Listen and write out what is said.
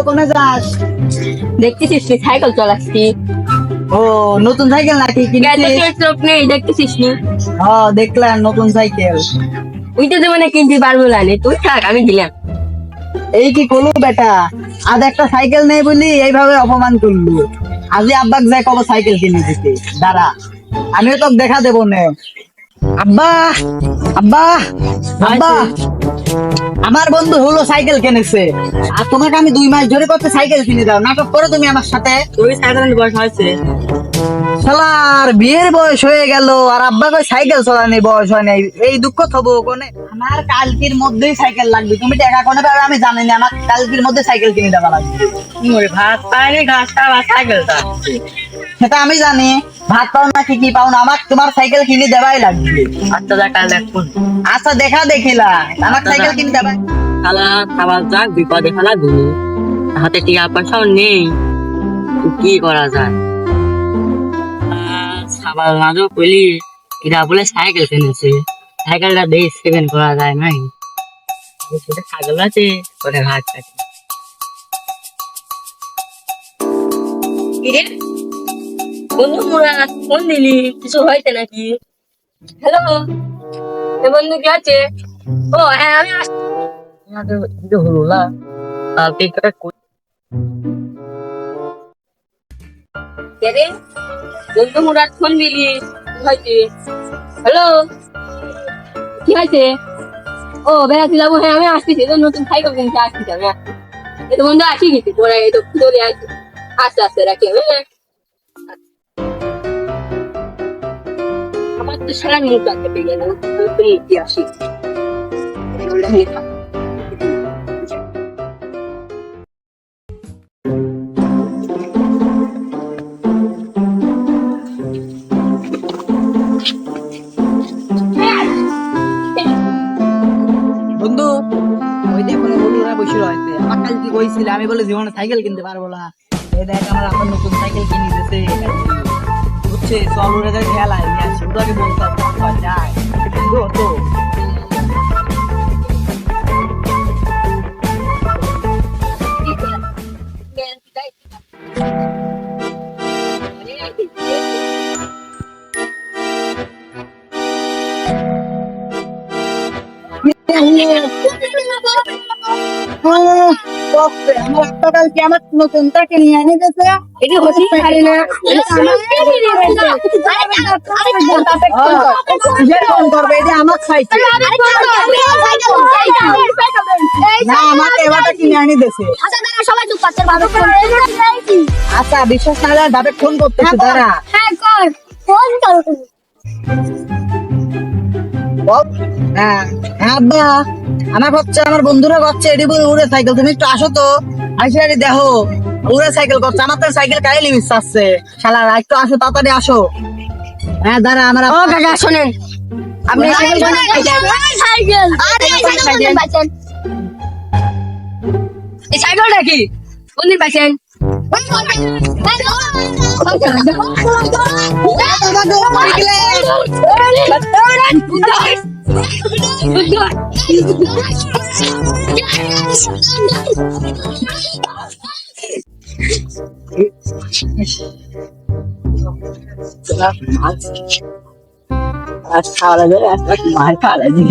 কোনে যাস? দেখতেছিস নি সাইকেল চালাচ্ছি। ও নতুন সাইকেল নাকি কিনছিস? চোখ নেই দেখতেছিস নি? হ্যাঁ দেখলাম নতুন সাইকেল। ওই তো মানে কিনতে পারবো না রে, তুই থাক আমি দিলাম। এই কি করলু বেটা? আজ একটা সাইকেল নেই বলি এইভাবে অপমান করলু। আজই আব্বাক যাই কব সাইকেল কিনে দিতে। দাঁড়া আমিও তোকে দেখা দেবো নে। আব্বা আব্বা আব্বা, আমার বন্ধু হলো সাইকেল কিনেছে, আর তোমাকে আমি 2 মাস ধরে করতে সাইকেল কিনে দাও, নাটক করো তুমি আমার সাথে। তুই সাইকেল বয়স হয়েছে? শালার বিয়ের বয়স হয়ে গেল আর আব্বা কই সাইকেল চালানি বয়স হয় নাই, এই দুঃখ থবো কোনে? আমার কালকের মধ্যেই সাইকেল লাগবে, তুমি টাকা কোনে পাবে আমি জানি না, আমার কালকের মধ্যে সাইকেল কিনে দেওয়া লাগবে। ওই ভাত পাইনি ঘাসটা বা সাইকেলটা। সেটা আমি জানি, ভাত পাও না কি পাও না, আমার তোমার সাইকেল কিনে দেওয়াই লাগবে। আচ্ছা যা কাল দেখুন। আচ্ছা দেখা দেখিলা, আমার সাইকেল কিনে দেবা। খালা খাবার যাক বিপদে ফেলা দিল, হাতে টিকা পয়সাও নেই, কি করা যায়? খাবার নাজো কইলি এরা বলে সাইকেল কিনেছে, সাইকেলটা দিয়ে সেভেন করা যায় নাই। ছাগল আছে ওরে ভাত আছে। বন্ধু মোরা ফোন দিলি কিছু হয়েছে নাকি? হ্যালো বন্ধু কি আছে? ও হ্যাঁ আমি আসছি। হলো না বন্ধু মোরা ফোন দিলি হয়েছে? হ্যালো কি হয়েছে? ও বেড়াতে যাবো, হ্যাঁ আমি আসতেছি, নতুন সাইকেল কিনতে আসতেছি আমি। এই তো বন্ধু আসি গেছি পরে, এই তো চলে আসছি। আস্তে আস্তে রাখি আমি। আমার তো সারা মুখ ডাকতে পেয়ে গেল, কি আসি। বন্ধু ওই দেখো বন্ধুরা বসে রয়েছে, আমার কালকে কইছিল আমি বলে জীবনে সাইকেল কিনতে পারবো না, এই দেখ আমার আবার নতুন সাইকেল কিনে দিতেছে বুঝছে, চল ওরা খেলায় নিয়ে আসি, ওটাকে বলতে যায় বন্ধু হতো। আমার একটা কালকে আমার নতুন সাইকেল নিয়ে এনে দিয়েছে, এটি হতেই পারে না। ফোন করবে এই যে আমার সাইকেল না, আমাকে এবারটা কিনে এনে দিয়েছে। আচ্ছা বিশ্বাস না হলে ভাবে ফোন করতেছে, দাঁড়া। হ্যাঁ হ্যাঁ আব্বা, আমার হচ্ছে আমার বন্ধুরা করছে এটি বলে উড়ে সাইকেল, তুমি একটু আসো তো, আসে দেখো উড়ে সাইকেল করছে, আমার তো সাইকেল কাইলি মিশাচ্ছে শালারা, একটু আসো তাড়াতাড়ি আসো। হ্যাঁ দাঁড়া আমার ও কাকা শোনেন, আপনি এই সাইকেলটা কি কোন দিন পাইছেন? খাওয়া লাগে মার খাওয়া লাগে